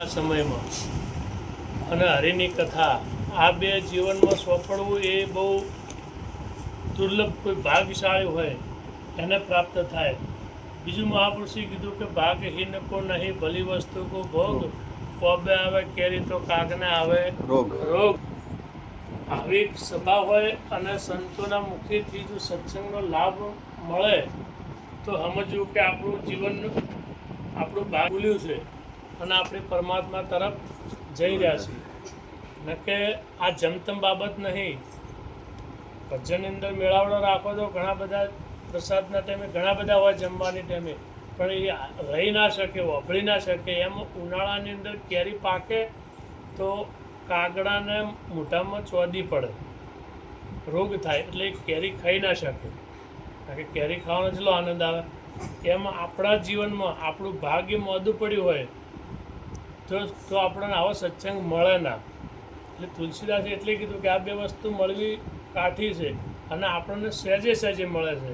સમયમાં અને હરિની કથા આ બે જીવનમાં સોંપડવું એ બહુ દુર્લભ, કોઈ ભાગ્યશાળી હોય એને પ્રાપ્ત થાય. બીજું મહાપુરુષે કીધું કે ભાગહીન કો નહીં ભલી વસ્તુ કો ભોગ, કોબે આવે કેરી તો કાગને આવે રોગ. આવી સભા હોય અને સંતોના મુખેથી જો સત્સંગનો લાભ મળે તો સમજવું કે આપણું જીવન આપણું ભાગ ખુલ્યું છે અને આપણે પરમાત્મા તરફ જઈ રહ્યા છીએ. ન કે આ જમતમ બાબત નહીં. ભજનની અંદર મેળાવડો રાખો તો ઘણા બધા પ્રસાદના ટાઈમે ઘણા બધા હોય, જમવાની ટાઈમે, પણ એ રહી ના શકે, વાપરી ના શકે. એમ ઉનાળાની અંદર કેરી પાકે તો કાગડાને મોઢામાં ચોદી પડે, રોગ થાય, એટલે કેરી ખાઈ ના શકે. કારણ કે કેરી ખાવાનો જેટલો આનંદ આવે એમ આપણા જીવનમાં આપણું ભાગ્ય મોદું પડ્યું હોય તો આપણને આવો સત્સંગ મળે ના. એટલે તુલસીદાસે એટલે કીધું કે આ બે વસ્તુ મળવી કાઠી છે અને આપણને સહેજે સહેજે મળે છે.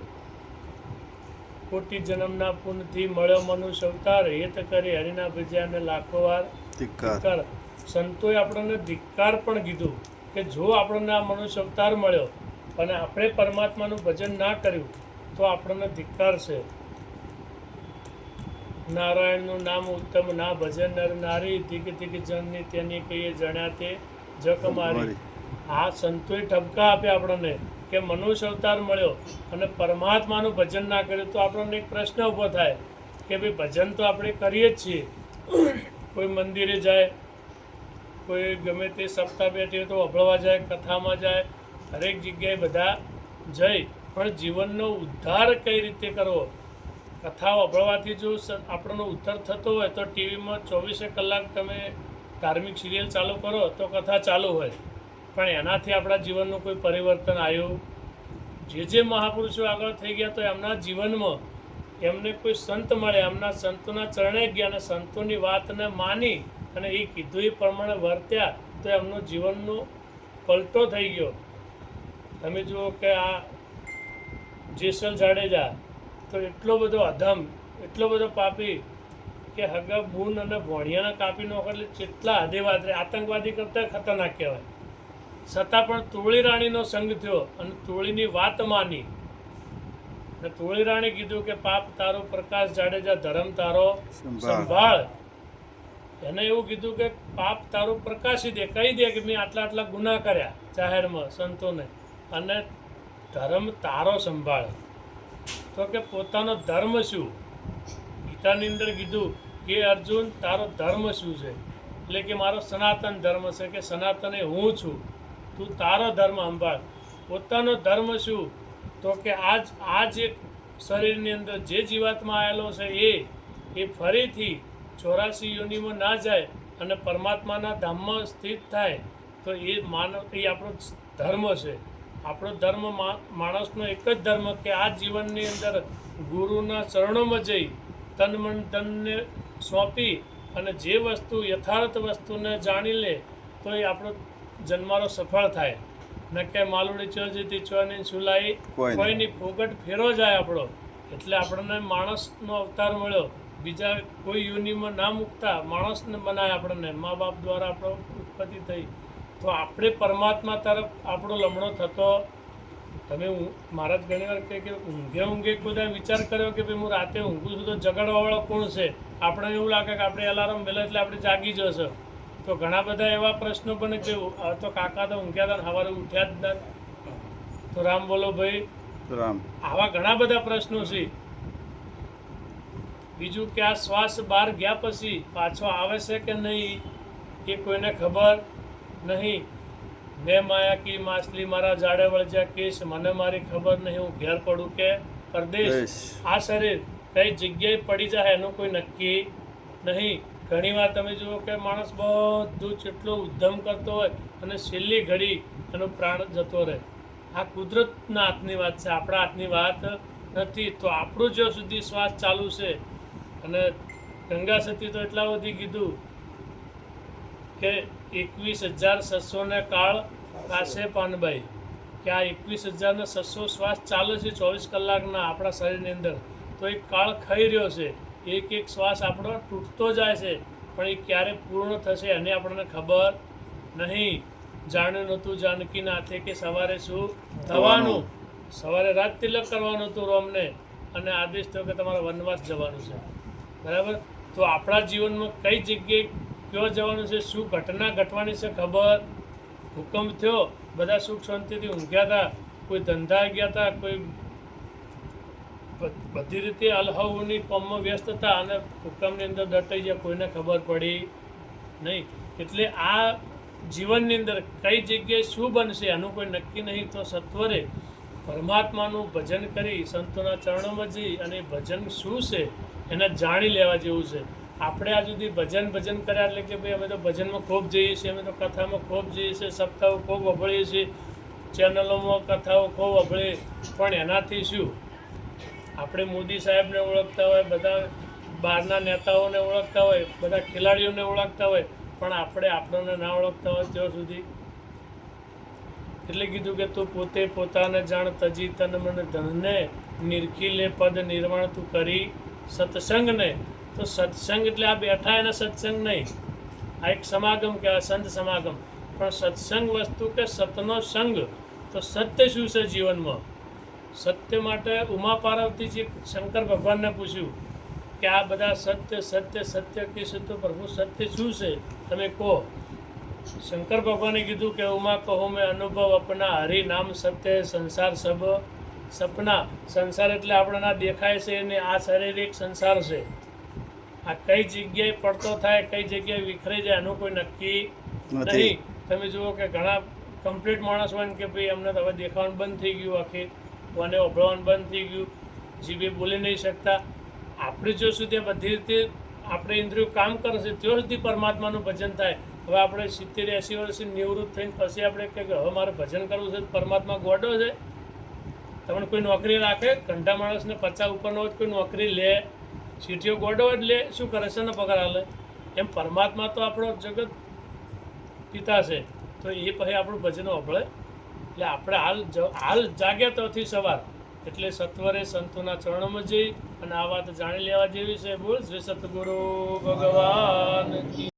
કોટી જન્મના પુણ્યથી મળ્યો મનુષ્ય અવતાર, હેત કરી હરિના ભજ્યાને લાખો વાર ધિક્કાર. સંતોએ આપણને ધિક્કાર પણ કીધું કે જો આપણને આ મનુષ્ય અવતાર મળ્યો અને આપણે પરમાત્માનું ભજન ના કર્યું તો આપણને ધિક્કાર છે. નારાયણનું નામ ઉત્તમ ના ભજન નર નારી, ધીક ધીક જનની તેની કહીએ જણ્યા તે જક મારી. આ સંતોએ ઠપકા આપ્યા આપણને કે મનુષ્ય અવતાર મળ્યો અને પરમાત્માનું ભજન ના કર્યું તો આપણને એક પ્રશ્ન ઊભો થાય કે ભાઈ ભજન તો આપણે કરીએ જ છીએ. કોઈ મંદિરે જાય, કોઈ ગમે તે સપ્તાહ બેઠી તો અભળવા જાય, કથામાં જાય, હરેક જગ્યાએ બધા જઈ, પણ જીવનનો ઉદ્ધાર કઈ રીતે કરવો? કથાઓ અભળવાથી જો આપણનો ઉદ્ધાર થતો હોય તો ટીવીમાં 24 કલાક તમે ધાર્મિક સિરિયલ ચાલુ કરો તો કથા ચાલુ હોય, પણ એનાથી આપણા જીવનનું કોઈ પરિવર્તન આવ્યું? જે મહાપુરુષો આગળ થઈ ગયા તો એમના જીવનમાં એમને કોઈ સંત મળે, એમના સંતોના ચરણે ગયા અને સંતોની વાતને માની અને એ કીધું એ પ્રમાણે વર્ત્યા તો એમનું જીવનનો પલટો થઈ ગયો. તમે જુઓ કે આ જેસલ જાડેજા તો એટલો બધો અધમ, એટલો બધો પાપી કે હગા બૂન અને ભોણિયાને કાપી નાખો એટલે કેટલા હદે વાત રહે. આતંકવાદી કરતાં ખતરનાક કહેવાય. છતાં પણ તુળી રાણીનો સંગ થયો અને તુળીની વાત માની. અને તુળી રાણી કીધું કે પાપ તારો પ્રકાશ જાડેજા, ધર્મ તારો સંભાળ. એને એવું કીધું કે પાપ તારું પ્રકાશી દે, કહી દે કે મેં આટલા આટલા ગુના કર્યા જાહેરમાં સંતોને, અને ધર્મ તારો સંભાળ. તો કે પોતાનો ધર્મ શું? ગીતાની અંદર કીધું કે અર્જુન તારો ધર્મ શું છે? એટલે કે મારો સનાતન ધર્મ છે, કે સનાતન એ હું છું, તું તારો ધર્મ સંભાળ. પોતાનો ધર્મ શું? તો કે આ જે શરીરની અંદર જે જીવાત્મા આવેલો છે એ ફરીથી 84 યોનિમાં ના જાય અને પરમાત્માના ધામમાં સ્થિત થાય તો એ આપણો ધર્મ છે. આપણો ધર્મ માણસનો એક જ ધર્મ કે આ જીવનની અંદર ગુરુના ચરણોમાં જઈ તન મન ધનને સોંપી અને જે વસ્તુ યથાર્થ વસ્તુને જાણી લે તો એ આપણો જન્મારો સફળ થાય. ન કે માલુડી ચોજીતી ચોની સુલાઈ કોઈની ફોગટ ફેરો જાય આપણો. એટલે આપણને માણસનો અવતાર મળ્યો, બીજા કોઈ યુનિમાં ના મૂકતા માણસને બનાવે આપણને, મા બાપ દ્વારા આપણો ઉત્પત્તિ થઈ. તો આપણે પરમાત્મા તરફ આપણો લમણો થતો. તમે મહારાજ ઘણી વાર કહે કે ઊંઘે કોઈ વિચાર કર્યો કે ભાઈ હું રાતે ઊંઘું છું તો જગાડવાવાળો કોણ છે? આપણે એવું લાગે કે આપણે એલાર્મ મેલે એટલે આપણે જાગી જશે. તો ઘણા બધા એવા પ્રશ્નો બને કે તો કાકા તો ઊંઘ્યા હતા સવારે ઉઠ્યા જ ના. તો રામ બોલો ભાઈ, રામ. આવા ઘણા બધા પ્રશ્નો છે. બીજું કે આ શ્વાસ બહાર ગયા પછી પાછો આવે છે કે નહીં એ કોઈને ખબર નહીં. મેં માયા કી માછલી મારા જાડે વળજ્યા કેસ, મને મારી ખબર નહીં હું ઘેર પડું કે પરદેશ. આ શરીર કઈ જગ્યાએ પડી જાય એનું કોઈ નક્કી નહીં. ઘણી વાર તમે જુઓ કે માણસ બધું જેટલો ઉદ્યમ કરતો હોય અને છેલ્લી ઘડી એનો પ્રાણ જતો રહે. આ કુદરતના હાથની વાત છે, આપણા હાથની વાત નથી. તો આપણું જ્યાં સુધી શ્વાસ ચાલુ છે, અને ગંગા સતી તો એટલા સુધી કીધું કે 21,600 કાળ કાશે પાનબાઈ, કે આ 21,600 શ્વાસ ચાલે છે 24 કલાકના આપણા શરીરની અંદર. તો એક કાળ ખાઈ રહ્યો છે, એક એક શ્વાસ આપણો તૂટતો જાય છે પણ એ ક્યારે પૂર્ણ થશે એને આપણને ખબર નહીં. જાણ્યું નહોતું જાનકી નાથે કે સવારે શું થવાનું. સવારે રાત તિલક કરવાનું હતું રોમને, અને આદેશ થયો કે તમારે વનવાસ જવાનું છે. બરાબર? તો આપણા જીવનમાં કઈ જગ્યાએ ક્યાં જવાનું છે, શું ઘટના ઘટવાની છે ખબર. ભૂકંપ થયો, બધા સુખ શાંતિથી ઊંઘ્યા હતા, કોઈ ધંધા ગયા હતા, કોઈ બધી રીતે અલહવની કોમમાં વ્યસ્ત હતા, અને ભૂકંપની અંદર દટાઈ ગયા, કોઈને ખબર પડી નહીં. એટલે આ જીવનની અંદર કઈ જગ્યાએ શું બનશે એનું કોઈ નક્કી નહીં. તો સત્વરે પરમાત્માનું ભજન કરી સંતોના ચરણોમાં જઈ અને ભજન શું છે એને જાણી લેવા જેવું છે. આપણે આ સુધી ભજન કર્યા એટલે કે ભાઈ અમે તો ભજનમાં ખૂબ જઈએ છીએ, અમે તો કથામાં ખૂબ જઈએ છીએ, સપ્તાહો ખૂબ વભળીએ છીએ, ચેનલોમાં કથાઓ ખૂબ વભળીએ, પણ એનાથી શું? આપણે મોદી સાહેબને ઓળખતા હોય, બધા બહારના નેતાઓને ઓળખતા હોય, બધા ખેલાડીઓને ઓળખતા હોય, પણ આપણે આપણને ના ઓળખતા હોય ત્યાં સુધી. એટલે કીધું કે તું પોતે પોતાને જાણ, તજી તન મન ધનને, નિરખી લે પદ નિર્વાણ તું કરી સત્સંગને. તો સત્સંગ એટલે આ બેઠા એના સત્સંગ નહીં, આ એક સમાગમ કહેવાય, સંત સમાગમ. પણ સત્સંગ વસ્તુ કે સતનો સંગ. તો સત્ય શું છે જીવનમાં? સત્ય માટે ઉમા પાર્વતીજી શંકર ભગવાનને પૂછ્યું કે આ બધા સત્ય સત્ય સત્ય કહીશું તો પ્રભુ સત્ય શું છે તમે કહો. શંકર ભગવાને કીધું કે ઉમા કહો મેં અનુભવ અપના, હરિ નામ સત્ય સંસાર સબ સપના. સંસાર એટલે આપણે ના દેખાય છે અને આ શારીરિક સંસાર છે. આ કઈ જગ્યાએ પડતો થાય, કઈ જગ્યાએ વિખરાઈ જાય એનું કોઈ નક્કી નહીં. તમે જુઓ કે ઘણા કમ્પ્લીટ માણસ હોય ને કે ભાઈ અમને તો હવે દેખાવાનું બંધ થઈ ગયું, આખી કોને ઓભળવાનું બંધ થઈ ગયું, જીભે બોલી નહીં શકતા. આપણે જો સુધી બધી રીતે આપણે ઇન્દ્રિયો કામ કરશે ત્યાં સુધી પરમાત્માનું ભજન થાય. હવે આપણે 70-80 વર્ષથી નિવૃત્ત થઈને પછી આપણે કે હવે મારે ભજન કરવું છે, પરમાત્મા ગોડો છે. તમને કોઈ નોકરી રાખે? ઘંટા માણસને 50 ઉપરનો હોય કોઈ નોકરી લે? સીટીઓ ગોડો જ લે, શું કરે છે ને પગાર હાલે? એમ પરમાત્મા તો આપણો જગત પિતા છે, તો એ પછી આપણું ભજન સાંભળે. એટલે આપણે હાલ જાગ્યા તોથી સવાર એટલે સત્વરે સંતોના ચરણોમાં જઈ અને આ વાત જાણી લેવા જેવી છે. બોલ શ્રી સતગુરુ ભગવાન કી